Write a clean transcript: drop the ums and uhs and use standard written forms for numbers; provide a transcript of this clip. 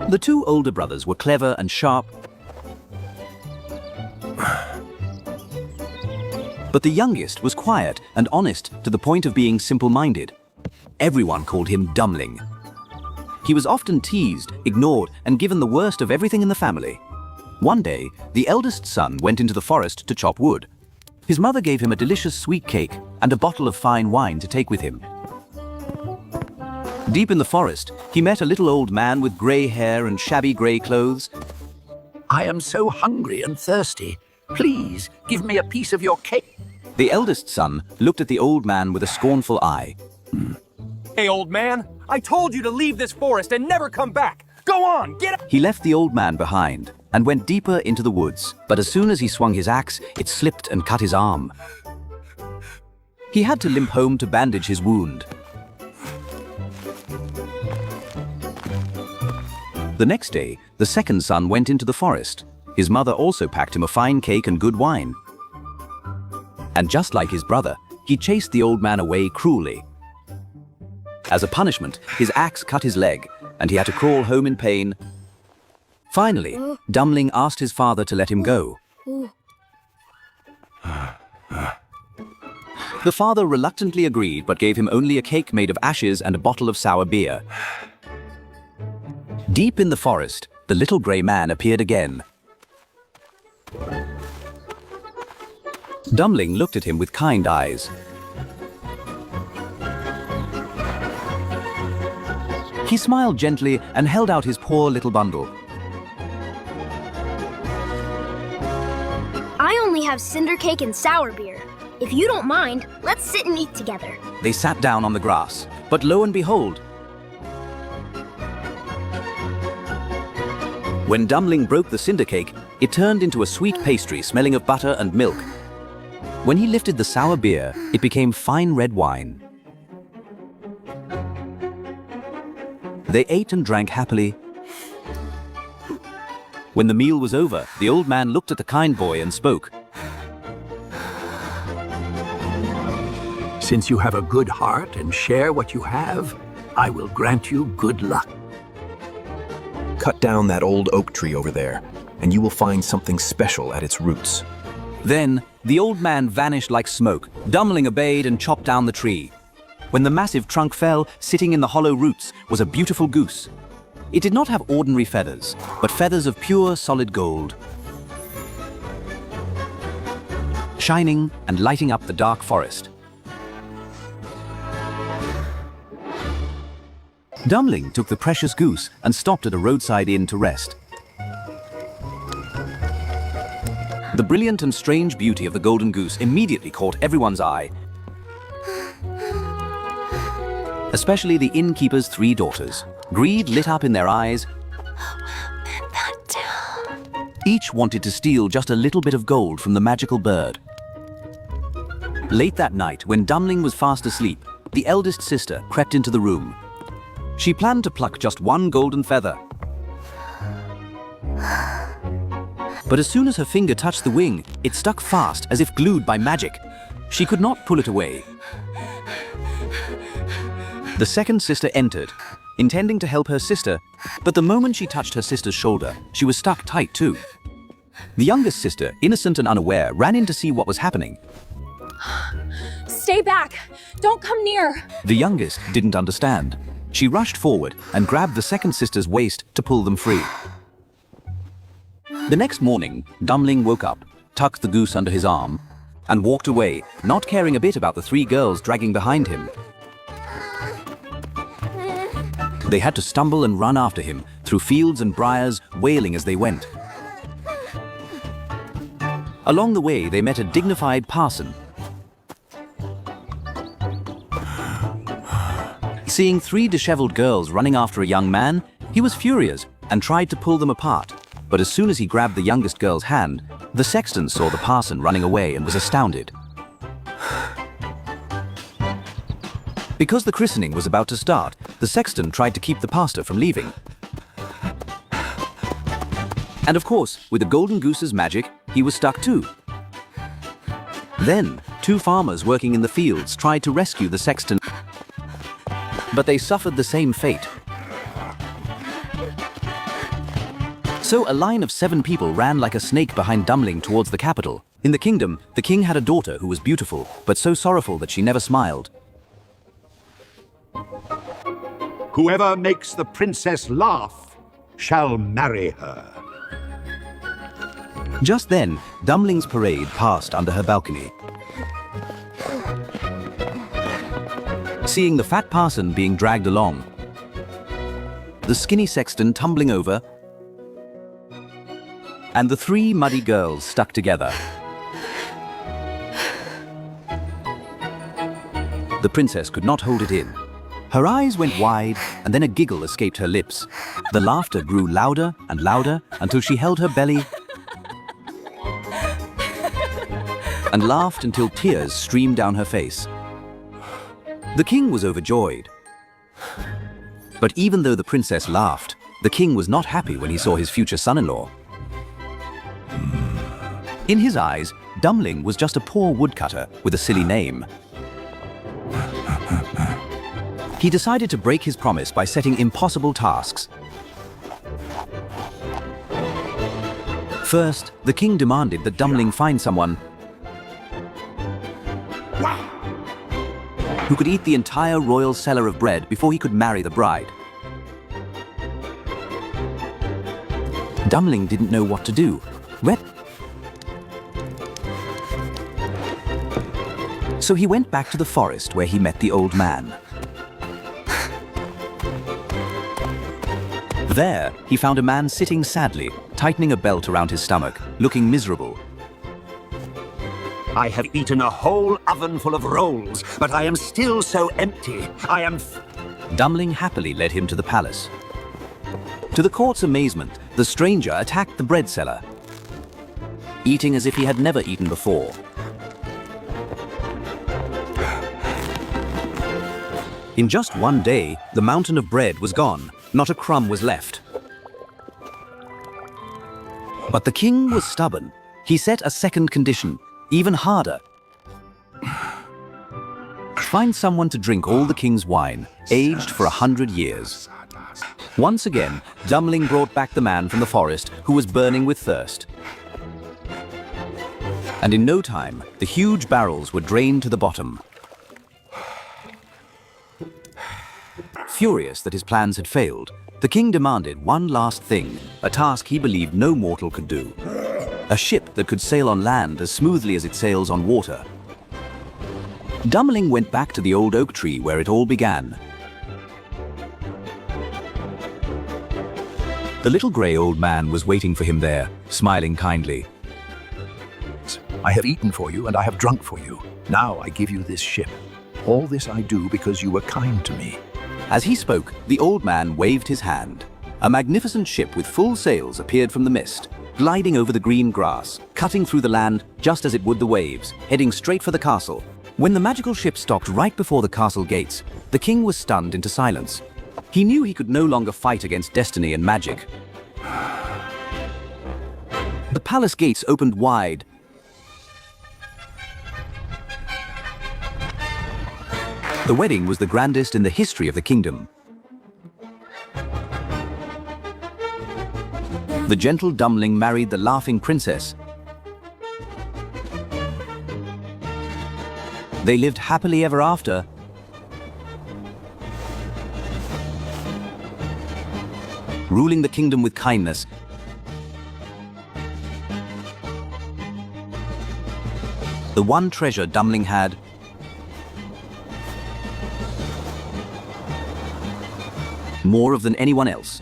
The two older brothers were clever and sharp, but the youngest was quiet and honest to the point of being simple-minded. Everyone called him Dumbling. He was often teased, ignored, and given the worst of everything in the family. One day, the eldest son went into the forest to chop wood. His mother gave him a delicious sweet cake and a bottle of fine wine to take with him. Deep in the forest, he met a little old man with grey hair and shabby grey clothes. I am so hungry and thirsty. Please, give me a piece of your cake. The eldest son looked at the old man with a scornful eye. Hey, old man, I told you to leave this forest and never come back. Go on, get up! He left the old man behind and went deeper into the woods, but as soon as he swung his axe, it slipped and cut his arm. He had to limp home to bandage his wound. The next day, the second son went into the forest. His mother also packed him a fine cake and good wine. And just like his brother, he chased the old man away cruelly. As a punishment, his axe cut his leg, and he had to crawl home in pain. Finally, Dumbling asked his father to let him go. The father reluctantly agreed, but gave him only a cake made of ashes and a bottle of sour beer. Deep in the forest, the little grey man appeared again. Dumbling looked at him with kind eyes. He smiled gently and held out his poor little bundle. I only have cinder cake and sour beer. If you don't mind, let's sit and eat together. They sat down on the grass, but lo and behold, when Dumbling broke the cinder cake, it turned into a sweet pastry smelling of butter and milk. When he lifted the sour beer, it became fine red wine. They ate and drank happily. When the meal was over, the old man looked at the kind boy and spoke. Since you have a good heart and share what you have, I will grant you good luck. Cut down that old oak tree over there, and you will find something special at its roots. Then, the old man vanished like smoke. Dumbling obeyed and chopped down the tree. When the massive trunk fell, sitting in the hollow roots was a beautiful goose. It did not have ordinary feathers, but feathers of pure, solid gold, shining and lighting up the dark forest. Dumbling took the precious goose and stopped at a roadside inn to rest. The brilliant and strange beauty of the golden goose immediately caught everyone's eye, especially the innkeeper's 3 daughters. Greed lit up in their eyes. Each wanted to steal just a little bit of gold from the magical bird. Late that night, when Dumbling was fast asleep, the eldest sister crept into the room. She planned to pluck just one golden feather. But as soon as her finger touched the wing, it stuck fast as if glued by magic. She could not pull it away. The second sister entered, intending to help her sister, but the moment she touched her sister's shoulder, she was stuck tight too. The youngest sister, innocent and unaware, ran in to see what was happening. Stay back! Don't come near! The youngest didn't understand. She rushed forward and grabbed the second sister's waist to pull them free. The next morning, Dumbling woke up, tucked the goose under his arm, and walked away, not caring a bit about the 3 girls dragging behind him. They had to stumble and run after him, through fields and briars, wailing as they went. Along the way, they met a dignified parson. Seeing 3 disheveled girls running after a young man, he was furious and tried to pull them apart. But as soon as he grabbed the youngest girl's hand, the sexton saw the parson running away and was astounded. Because the christening was about to start, the sexton tried to keep the pastor from leaving. And of course, with the golden goose's magic, he was stuck too. Then, 2 farmers working in the fields tried to rescue the sexton, but they suffered the same fate. So a line of 7 people ran like a snake behind Dummling towards the capital. In the kingdom, the king had a daughter who was beautiful, but so sorrowful that she never smiled. Whoever makes the princess laugh shall marry her. Just then, Dumling's parade passed under her balcony. Seeing the fat parson being dragged along, the skinny sexton tumbling over, and the 3 muddy girls stuck together, the princess could not hold it in. Her eyes went wide, and then a giggle escaped her lips. The laughter grew louder and louder until she held her belly and laughed until tears streamed down her face. The king was overjoyed. But even though the princess laughed, the king was not happy when he saw his future son-in-law. In his eyes, Dummling was just a poor woodcutter with a silly name. He decided to break his promise by setting impossible tasks. First, the king demanded that Dummling find someone who could eat the entire royal cellar of bread before he could marry the bride. Dummling didn't know what to do. So he went back to the forest where he met the old man. There, he found a man sitting sadly, tightening a belt around his stomach, looking miserable. I have eaten a whole oven full of rolls, but I am still so empty. Dummling happily led him to the palace. To the court's amazement, the stranger attacked the bread seller, eating as if he had never eaten before. In just one day, the mountain of bread was gone. Not a crumb was left. But the king was stubborn. He set a second condition, even harder. Find someone to drink all the king's wine, aged for 100 years. Once again, Dummling brought back the man from the forest who was burning with thirst. And in no time, the huge barrels were drained to the bottom. Furious that his plans had failed, the king demanded one last thing, a task he believed no mortal could do. A ship that could sail on land as smoothly as it sails on water. Dummling went back to the old oak tree where it all began. The little grey old man was waiting for him there, smiling kindly. I have eaten for you and I have drunk for you. Now I give you this ship. All this I do because you were kind to me. As he spoke, the old man waved his hand. A magnificent ship with full sails appeared from the mist, gliding over the green grass, cutting through the land just as it would the waves, heading straight for the castle. When the magical ship stopped right before the castle gates, the king was stunned into silence. He knew he could no longer fight against destiny and magic. The palace gates opened wide. The wedding was the grandest in the history of the kingdom. The gentle Dummling married the laughing princess. They lived happily ever after. Ruling the kingdom with kindness. The one treasure Dummling had, more of than anyone else.